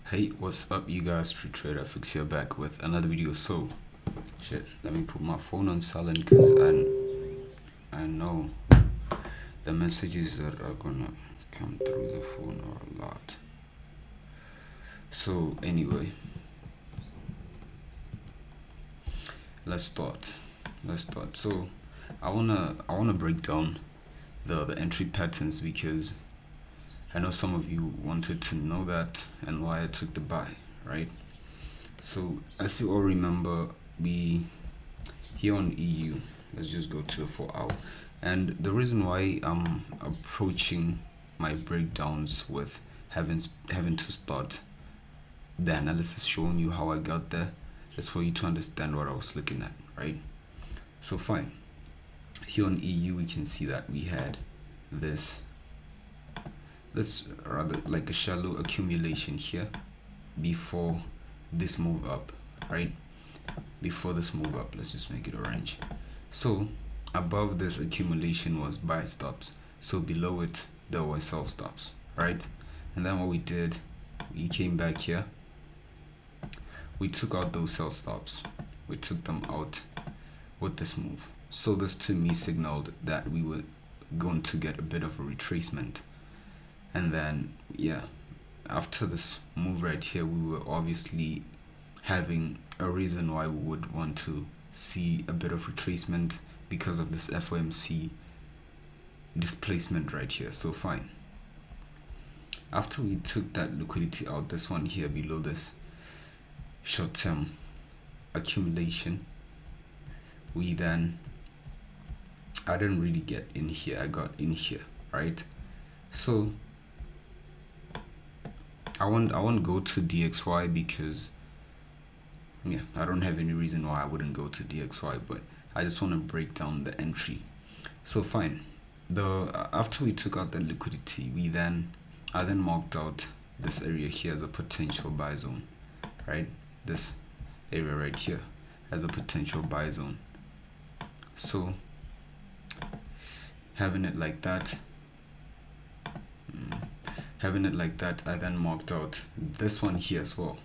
Hey, what's up you guys? True Trader Fix here back with another video. So shit, let me put my phone on silent because I know the messages that are gonna come through the phone are a lot. So anyway, let's start. So I wanna break down the entry patterns because I know some of you wanted to know that and why I took the buy, right? So as you all remember, we here on EU, let's just go to the 4 hour. And the reason why I'm approaching my breakdowns with having to start the analysis showing you how I got there is for you to understand what I was looking at, right? So fine. Here on EU we can see that we had this rather like a shallow accumulation here before this move up, right? Before this move up, let's just make it orange. So above this accumulation was buy stops, so below it there were sell stops, right? And then what we did, we came back here, we took out those sell stops, we took them out with this move. So this to me signaled that we were going to get a bit of a retracement. And then yeah, after this move right here, we were obviously having a reason why we would want to see a bit of retracement because of this FOMC displacement right here. So fine, after we took that liquidity out, this one here below this short-term accumulation, we then, I didn't really get in here, I got in here, right? So I won't go to DXY because yeah, I don't have any reason why I wouldn't go to DXY, but I just want to break down the entry. So fine, after we took out the liquidity, I then marked out this area here as a potential buy zone, right? This area right here as a potential buy zone. So having it like that, I then marked out this one here as well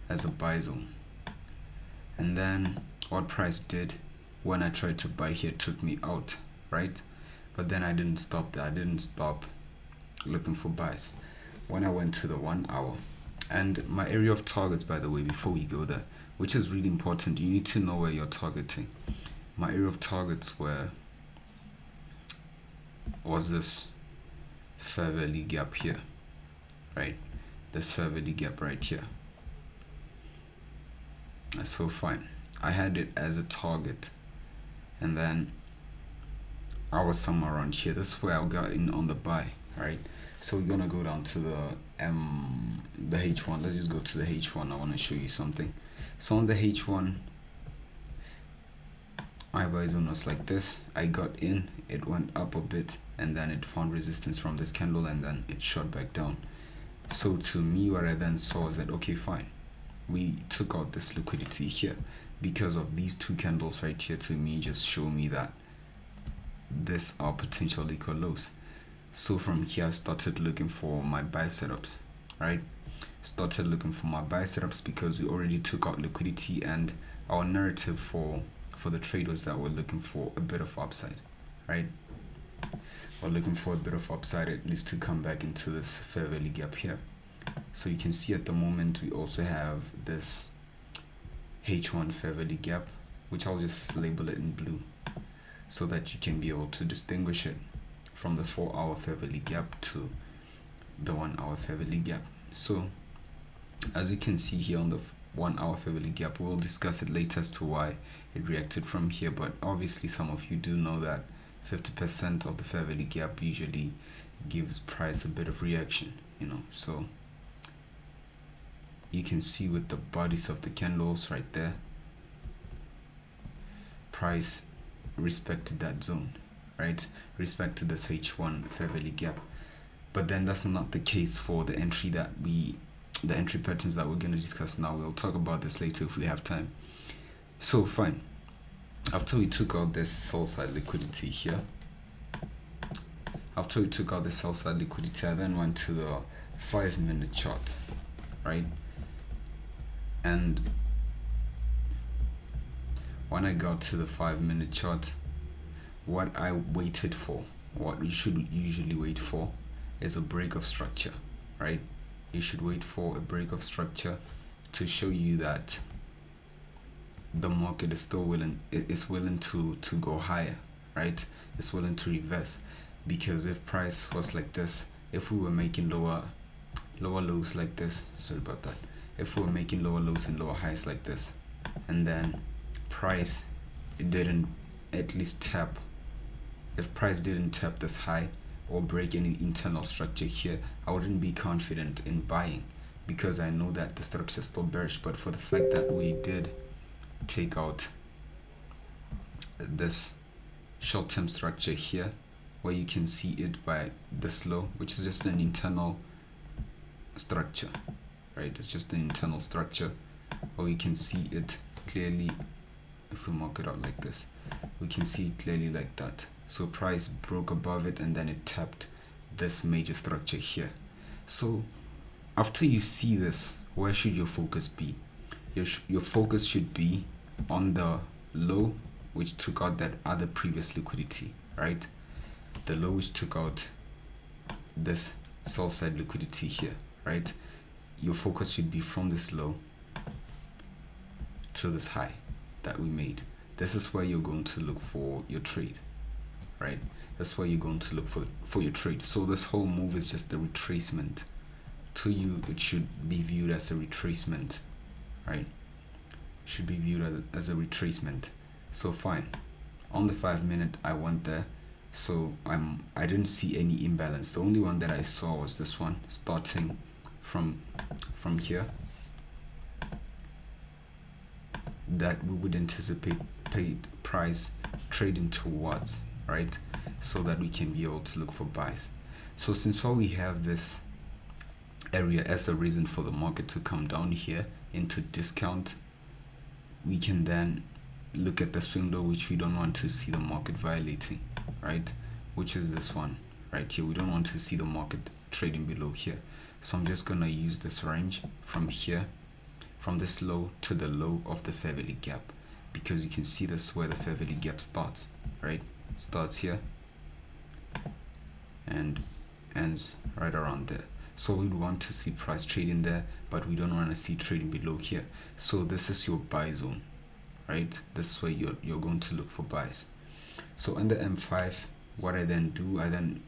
as a buy zone. And then what price did when I tried to buy here took me out, right? But then I didn't stop there. I didn't stop looking for buys when I went to the 1 hour. And my area of targets, by the way, before we go there, which is really important, you need to know where you're targeting. My area of targets was this fair value gap here, right? This fair value gap right here. So fine, I had it as a target, and then I was somewhere around here. This is where I got in on the buy, right? So we're gonna go down to the H1. Let's just go to the H1. I want to show you something. So on the H1, my buy zone was like this. I got in, it went up a bit, and then it found resistance from this candle, and then it shot back down. So to me, what I then saw is that, okay, fine, we took out this liquidity here because of these two candles right here. To me, just show me that this are potential equal lows. So from here, I started looking for my buy setups, right? Started looking for my buy setups because we already took out liquidity, and our narrative for the traders that were looking for a bit of upside, right? We're looking for a bit of upside, at least to come back into this fair value gap here. So you can see at the moment we also have this H1 fair value gap, which I'll just label it in blue so that you can be able to distinguish it from the 4 hour fair value gap to the 1 hour fair value gap. So as you can see here on the 1 hour fair value gap, we'll discuss it later as to why it reacted from here, but obviously some of you do know that 50% of the fair value gap usually gives price a bit of reaction, you know. So you can see with the bodies of the candles right there, price respected that zone, right? Respected this H1 fair value gap. But then that's not the case for the entry patterns that we're going to discuss now. We'll talk about this later if we have time. So fine, after we took out this sell side liquidity here, I then went to the 5-minute chart, right? And when I got to the 5-minute chart, what I waited for, what you should usually wait for, is a break of structure, right? You should wait for a break of structure to show you that the market is still willing to go higher, right? It's willing to reverse. Because if price was like this, if we were making lower lows like this, sorry about that, if we were making lower lows and lower highs like this, and then price didn't at least tap, if price didn't tap this high or break any internal structure here, I wouldn't be confident in buying, because I know that the structure is still bearish. But for the fact that we did take out this short-term structure here, where you can see it by this low, which is just an internal structure, right? It's just an internal structure, or you can see it clearly. If we mark it out like this, we can see it clearly like that. So price broke above it and then it tapped this major structure here. So after you see this, where should your focus be? Your focus should be on the low, which took out that other previous liquidity, right? The low which took out this sell side liquidity here, right? Your focus should be from this low to this high that we made. This is where you're going to look for your trade, right? That's where you're going to look for your trade. So this whole move is just a retracement. To you, it should be viewed as a retracement, right? Should be viewed as a retracement. So fine, on the 5-minute I went there, so I didn't see any imbalance. The only one that I saw was this one, starting from here, that we would anticipate price trading towards, right? So that we can be able to look for buys. So since we have this area as a reason for the market to come down here into discount, we can then look at the swing low, which we don't want to see the market violating, right? Which is this one right here. We don't want to see the market trading below here. So I'm just gonna use this range from here, from this low to the low of the fair value gap, because you can see this where the fair value gap starts, right? Starts here and ends right around there. So we want to see price trading there, but we don't want to see trading below here. So this is your buy zone, right? This is where you're going to look for buys. So under M5, what I then do, I then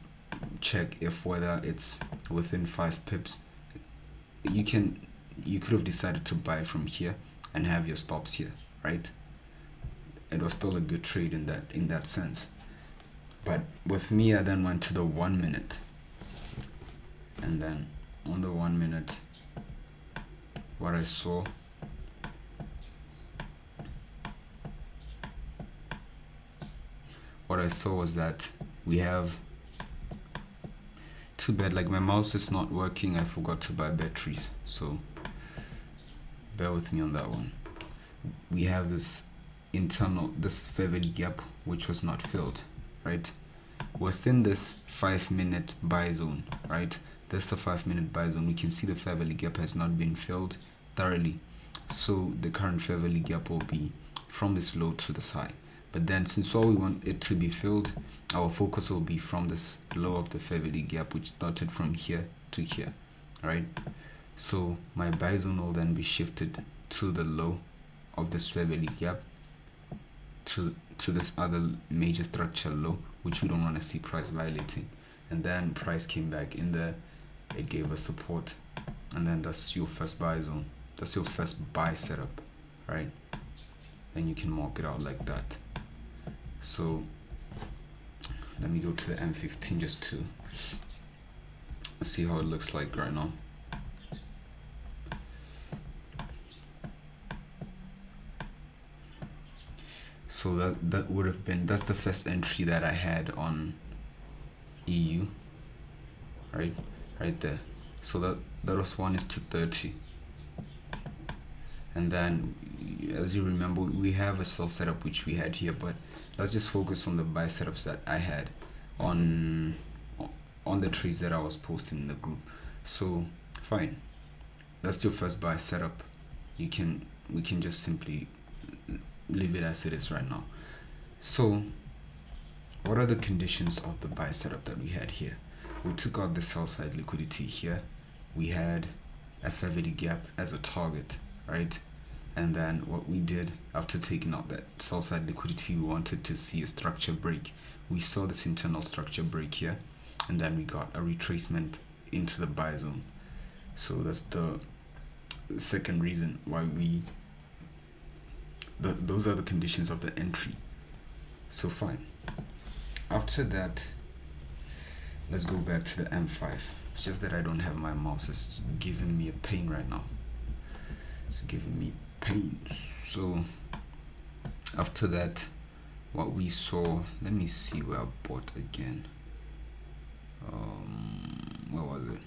check if whether it's within 5 pips. You could have decided to buy from here and have your stops here, right? It was still a good trade in that sense. But with me, I then went to the 1 minute, and then on the 1 minute, what I saw was that we have, too bad, like my mouse is not working, I forgot to buy batteries, so bear with me on that one. We have this fair value gap which was not filled, right? Within this 5-minute buy zone, right? This is a 5-minute buy zone. We can see the fair value gap has not been filled thoroughly, so the current fair value gap will be from this low to this high. But then since we want it to be filled, our focus will be from this low of the fair value gap, which started from here to here, right? So my buy zone will then be shifted to the low of this fair value gap, to this other major structure low, which we don't want to see price violating. And then price came back in there, it gave us support, and then that's your first buy zone. That's your first buy setup, right? Then you can mark it out like that. So let me go to the M15 just to see how it looks like right now. So that would have been, that's the first entry that I had on EU, right there. So that was 1:30, and then as you remember, we have a sell setup which we had here, but let's just focus on the buy setups that I had on the trades that I was posting in the group. So fine, that's your first buy setup. We can just simply leave it as it is right now. So what are the conditions of the buy setup that we had here? We took out the sell side liquidity here. We had a fair value gap as a target, right? And then what we did after taking out that sell side liquidity, we wanted to see a structure break. We saw this internal structure break here, and then we got a retracement into the buy zone. So that's the second reason why those are the conditions of the entry. So fine. After that, let's go back to the M5. It's just that I don't have my mouse. It's giving me a pain right now. It's giving me pain. So after that, what we saw, let me see where I bought again. Where was it?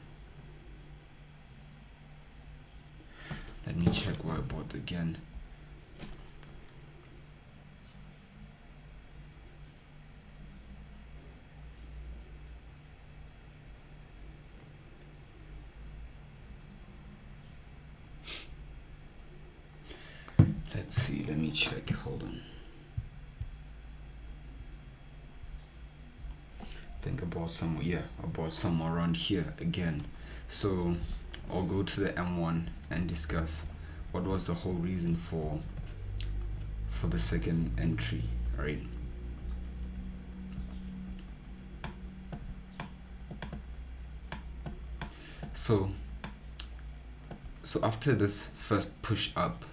Let me check where I bought again. Let's see, let me check, hold on. I think I bought some, yeah, I bought some around here again. So I'll go to the M1 and discuss what was the whole reason for the second entry, right? So after this first push up,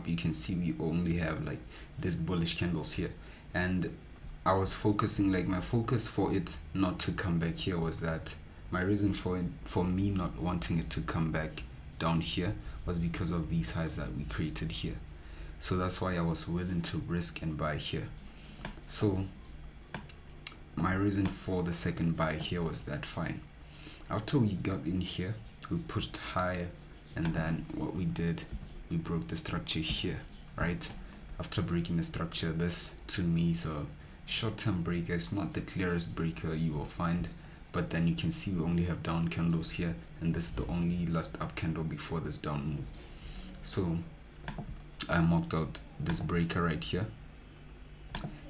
you can see we only have like this bullish candles here, and I was focusing, like my focus for it not to come back here was that my reason for me not wanting it to come back down here was because of these highs that we created here. So that's why I was willing to risk and buy here. So my reason for the second buy here was that fine, after we got in here, we pushed higher, and then what we did, we broke the structure here, right? After breaking the structure, this to me is a short-term breaker. It's not the clearest breaker you will find, but then you can see we only have down candles here, and this is the only last up candle before this down move. So I marked out this breaker right here,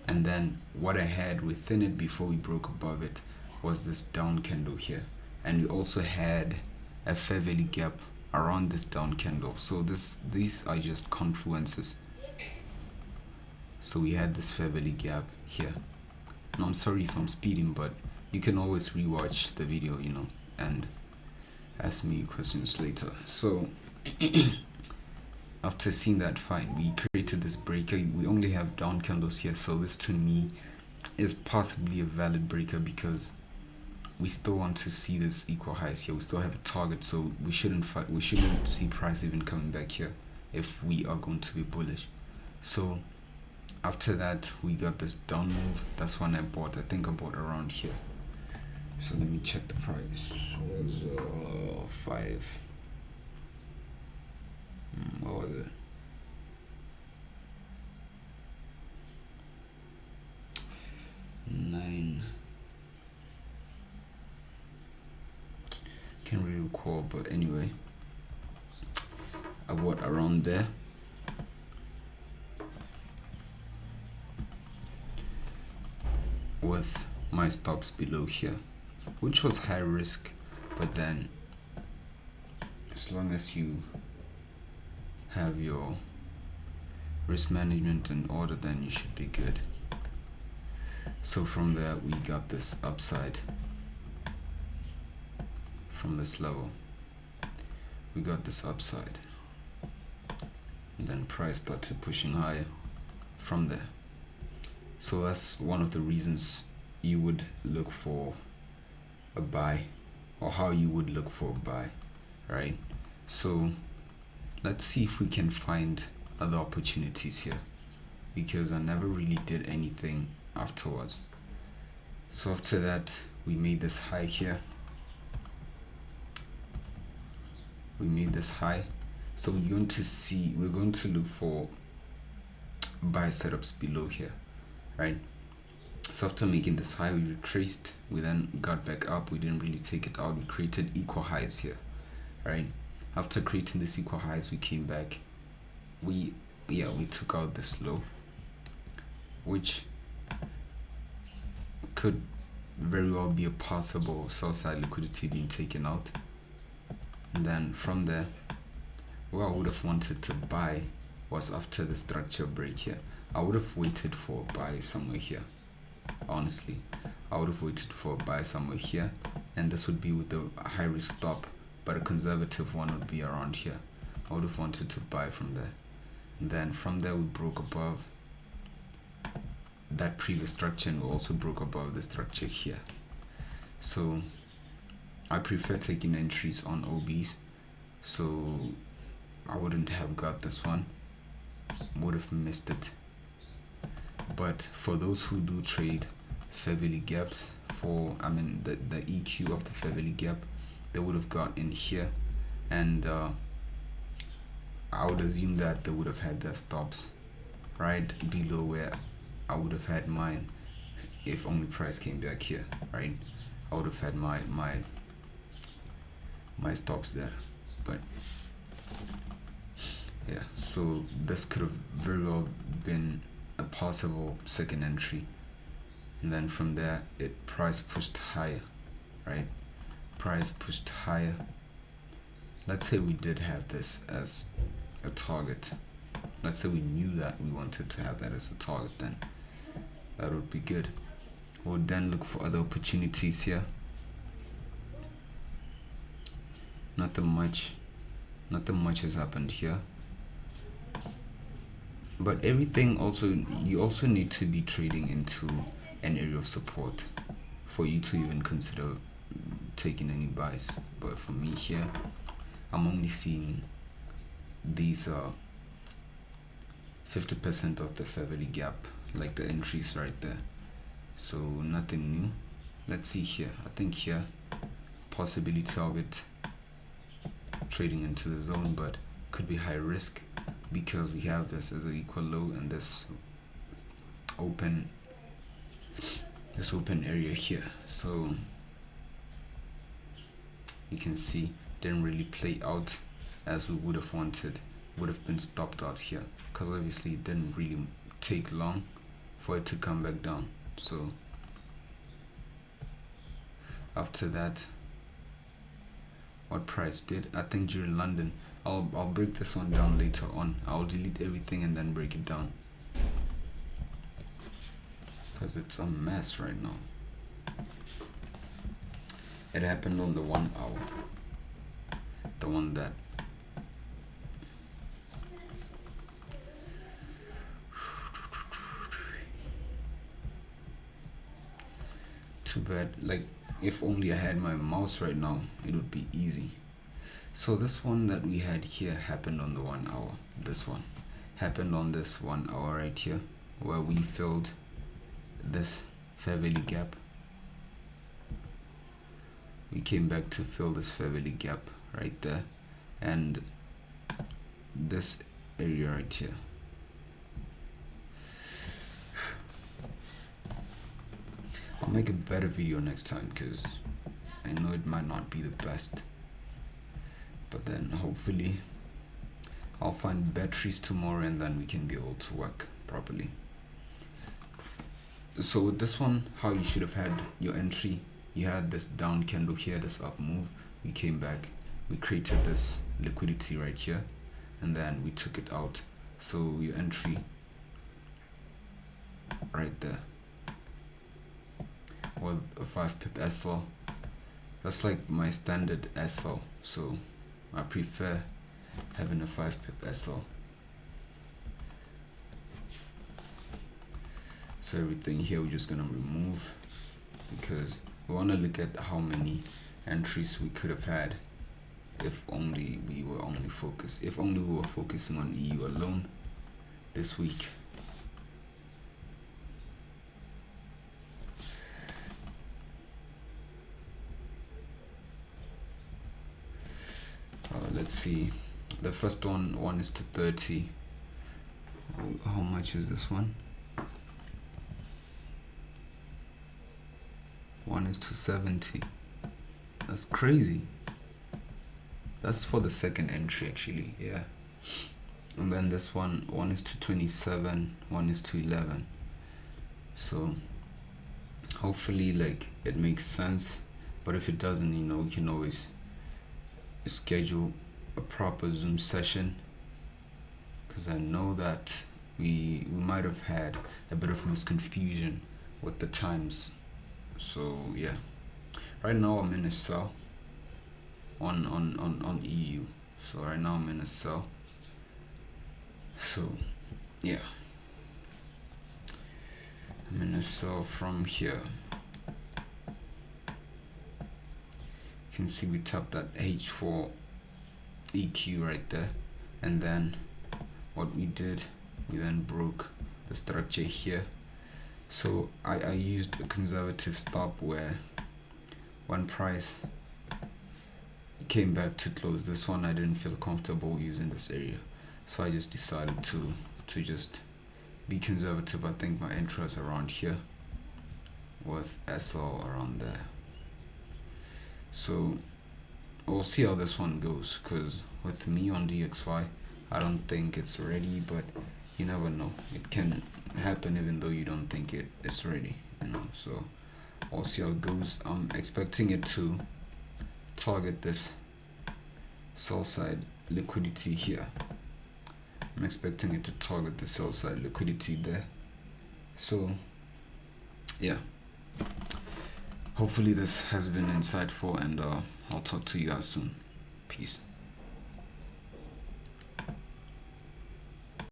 and then what I had within it before we broke above it was this down candle here, and we also had a fair value gap around this down candle. So these are just confluences. So we had this fair value gap here. Now I'm sorry if I'm speeding, but you can always rewatch the video, you know, and ask me questions later. So after seeing that, fine, we created this breaker. We only have down candles here, so this to me is possibly a valid breaker because we still want to see this equal highs here. We still have a target, so we shouldn't see price even coming back here if we are going to be bullish. So after that, we got this down move. That's when I bought. I think I bought around here. So let me check the price. It was 5. What was it? $9. Can't really recall, but anyway, I bought around there. With my stops below here, which was high risk, but then as long as you have your risk management in order, then you should be good. So from there we got this upside. From this level we got this upside, and then price started pushing higher from there. So that's one of the reasons you would look for a buy, or how you would look for a buy, right? So let's see if we can find other opportunities here, because I never really did anything afterwards. So after that, we made this high here. We made this high. So we're going to look for buy setups below here, right? So after making this high, we retraced, we then got back up, we didn't really take it out, we created equal highs here, right? After creating this equal highs, we came back, we took out this low, which could very well be a possible sell side liquidity being taken out. And then from there, where I would have wanted to buy was after the structure break here. I would have waited for a buy somewhere here. Honestly, I would have waited for a buy somewhere here, and this would be with the high risk stop, but a conservative one would be around here. I would have wanted to buy from there, and then from there we broke above that previous structure, and we also broke above the structure here. So I prefer taking entries on OBs, so I wouldn't have got this one, would have missed it. But for those who do trade fair value gaps, the EQ of the fair value gap, they would have got in here, and I would assume that they would have had their stops right below where I would have had mine if only price came back here, right? I would have had my stops there. But yeah, so this could have very well been a possible second entry, and then from there price pushed higher, right? Price pushed higher. Let's say we did have this as a target. Let's say we knew that we wanted to have that as a target, then that would be good. We'll then look for other opportunities here. Nothing much has happened here. But everything you also need to be trading into an area of support for you to even consider taking any buys. But for me here, I'm only seeing these 50% of the fair value gap, like the entries right there. So nothing new. Let's see here. I think here possibility of it trading into the zone, but could be high risk because we have this as an equal low and this open area here. So you can see didn't really play out as we would have wanted. Would have been stopped out here because obviously it didn't really take long for it to come back down. So after that, what price did, I think during London, I'll break this one down later on. I'll delete everything and then break it down because it's a mess right now. It happened on the 1 hour, the one that too bad. Like, if only I had my mouse right now, it would be easy. So this one that we had here happened on the 1 hour. This one happened on this 1 hour right here, where we filled this fair value gap. We came back to fill this fair value gap right there, and this area right here. I'll make a better video next time because I know it might not be the best, but then hopefully I'll find batteries tomorrow and then we can be able to work properly. So with this one, how you should have had your entry, you had this down candle here, this up move, we came back, we created this liquidity right here, and then we took it out. So your entry right there with a 5 pip SL, that's like my standard SL, so I prefer having a 5 pip SL. So everything here we're just gonna remove because we want to look at how many entries we could have had if only we were focusing on EU alone this week. Let's see, the first one is to 30. How much is this one? is to 70. That's crazy. That's for the second entry actually, yeah. And then this one is to 27, one is to 11. So hopefully like it makes sense, but if it doesn't, you know, we can always schedule a proper Zoom session, because I know that we might have had a bit of misconfusion with the times. So yeah, right now I'm in a sell on EU. So right now I'm in a sell. So yeah, I'm in a sell from here. You can see we tapped that H4 EQ right there, and then what we did, we then broke the structure here. So I used a conservative stop where when price came back to close this one, I didn't feel comfortable using this area, so I just decided to just be conservative. I think my entry is around here with SL around there. So we'll see how this one goes, because with me on DXY, I don't think it's ready, but you never know. It can happen even though you don't think it's ready, you know. So we'll see how it goes. I'm expecting it to target this sell side liquidity here. I'm expecting it to target the sell side liquidity there. So yeah, hopefully this has been insightful, and I'll talk to you guys soon. Peace.